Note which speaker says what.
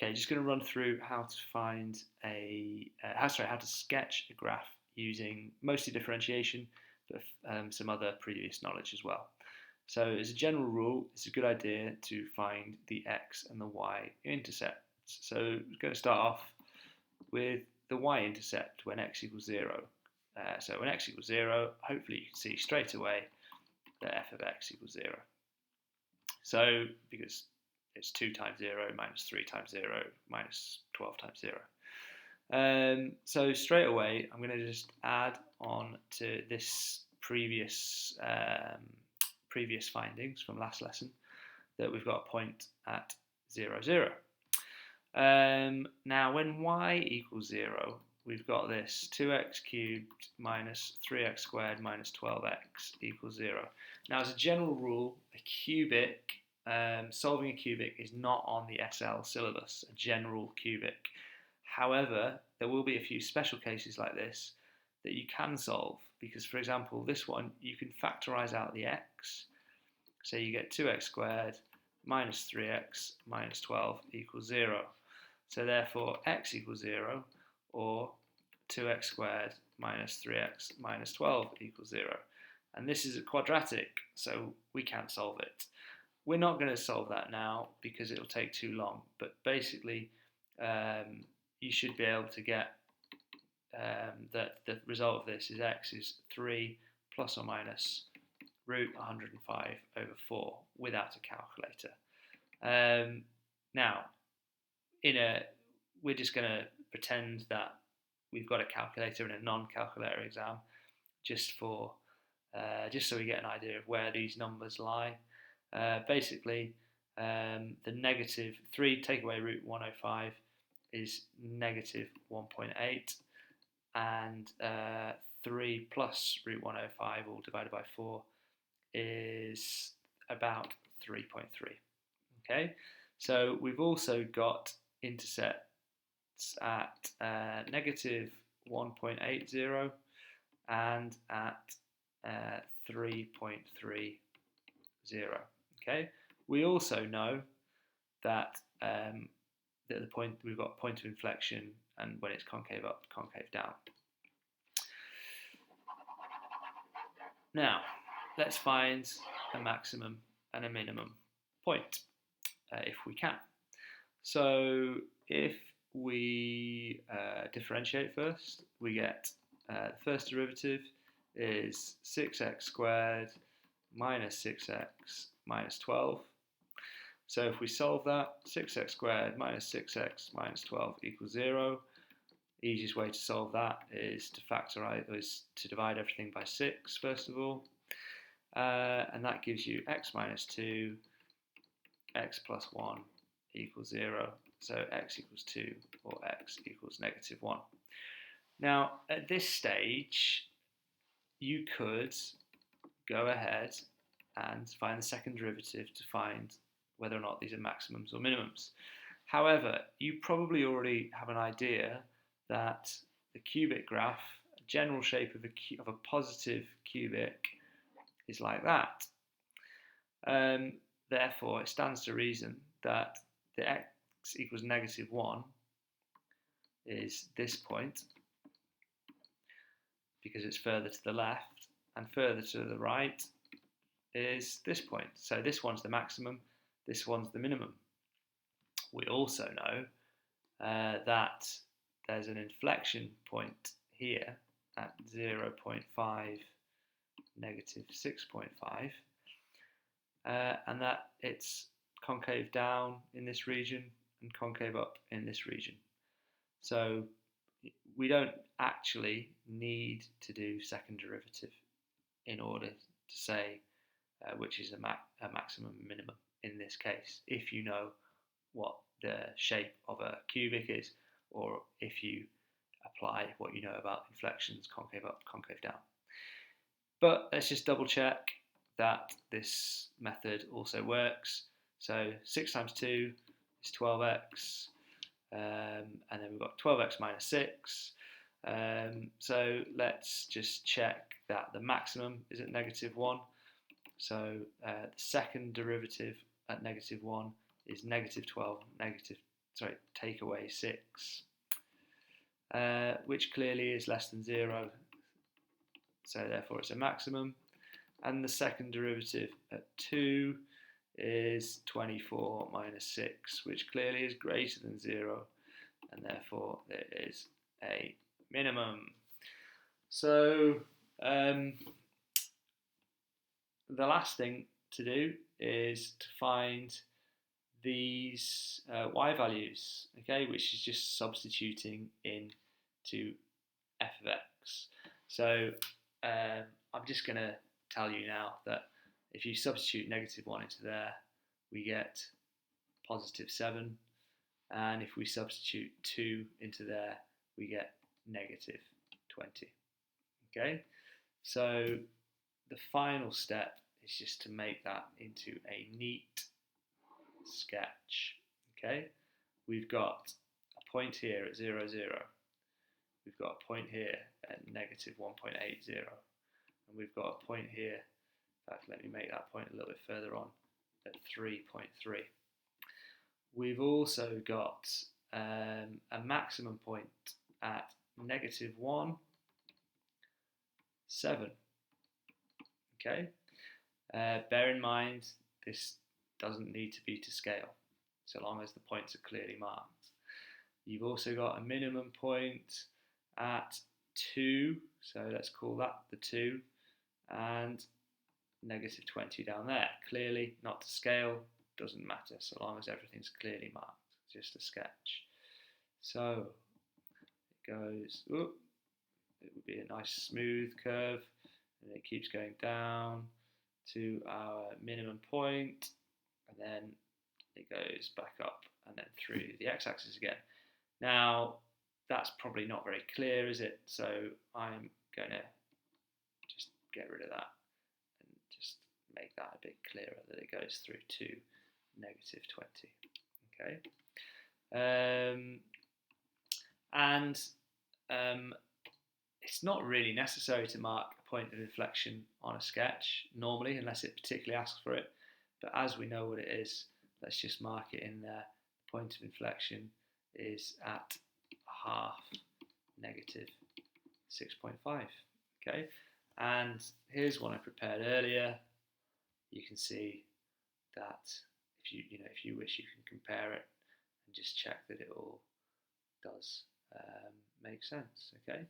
Speaker 1: Okay, just going to run through how to find how to sketch a graph using mostly differentiation, but some other previous knowledge as well. So as a general rule, it's a good idea to find the x and the y intercepts. So we're going to start off with the y-intercept when x equals 0. So when x equals 0, hopefully you can see straight away that f of x equals 0. So because it's 2 times 0 minus 3 times 0 minus 12 times 0. So straight away, I'm going to just add on to this previous findings from last lesson that we've got a point at 0, 0. Now, when y equals 0, we've got this 2x cubed minus 3x squared minus 12x equals 0. Now, as a general rule, a cubic, solving a cubic is not on the SL syllabus, a general cubic. However, there will be a few special cases like this that you can solve because, for example, this one, you can factorise out the x. So you get 2x squared minus 3x minus 12 equals 0. So therefore, x equals 0, or 2x squared minus 3x minus 12 equals 0. And this is a quadratic, so we can't solve it. We're not going to solve that now because it will take too long, but basically you should be able to get that the result of this is x is 3 plus or minus root 105 over 4 without a calculator. Now, we're just going to pretend that we've got a calculator in a non-calculator exam, just so we get an idea of where these numbers lie. Basically, the negative 3 take away root 105 is negative 1.8, and 3 plus root 105 all divided by 4 is about 3.3. Okay, so we've also got intercepts at negative 1.80 and at 3.30. Okay, we also know that the point we've got point of inflection, and when it's concave up, concave down. Now, let's find a maximum and a minimum point if we can. So if we differentiate first, we get the first derivative is 6x squared minus 6x minus 12. So if we solve that, 6x squared minus 6x minus 12 equals 0. The easiest way to solve that is to divide everything by 6 first of all. And that gives you x minus 2, x plus 1 equals 0. So x equals 2 or x equals negative 1. Now, at this stage, you could go ahead and find the second derivative to find whether or not these are maximums or minimums. However, you probably already have an idea that the cubic graph, a general shape of a positive cubic, is like that. Therefore, it stands to reason that the x equals negative 1 is this point, because it's further to the left, and further to the right is this point. So this one's the maximum, this one's the minimum. We also know that there's an inflection point here at 0.5, negative 6.5, and that it's concave down in this region and concave up in this region. So we don't actually need to do second derivative in order to say which is a maximum and minimum in this case, if you know what the shape of a cubic is, or if you apply what you know about inflections, concave up, concave down. But let's just double check that this method also works. So 6 times 2 is 12x, and then we've got 12x minus 6. So let's just check that the maximum is at negative 1. So the second derivative at negative 1 is negative 12, negative take away 6, which clearly is less than 0, so therefore it's a maximum. And the second derivative at 2 is 24 minus 6, which clearly is greater than 0, and therefore it is a minimum. So the last thing to do is to find these y values, okay, which is just substituting into f of x. So I'm just going to tell you now that if you substitute -1 into there, we get +7, and if we substitute 2 into there, we get -20. Okay, so the final step is just to make that into a neat sketch. Okay, we've got a point here at 0, 0. We've got a point here at -1.80, and we've got a point here. In fact, let me make that point a little bit further on at 3.3. We've also got a maximum point at -1, 7. Okay. Bear in mind this doesn't need to be to scale, so long as the points are clearly marked. You've also got a minimum point at 2, so let's call that the 2, and -20 down there. Clearly not to scale, doesn't matter, so long as everything's clearly marked, just a sketch. So it goes, it would be a nice smooth curve, and it keeps going down to our minimum point, and then it goes back up and then through the x-axis again. Now that's probably not very clear, is it? So I'm going to just get rid of that and just make that a bit clearer, that it goes through to -20. Okay, it's not really necessary to mark a point of inflection on a sketch normally, unless it particularly asks for it. But as we know what it is, let's just mark it in there. The point of inflection is at half, -6.5. Okay, and here's one I prepared earlier. You can see that if you wish, you can compare it and just check that it all does make sense. Okay.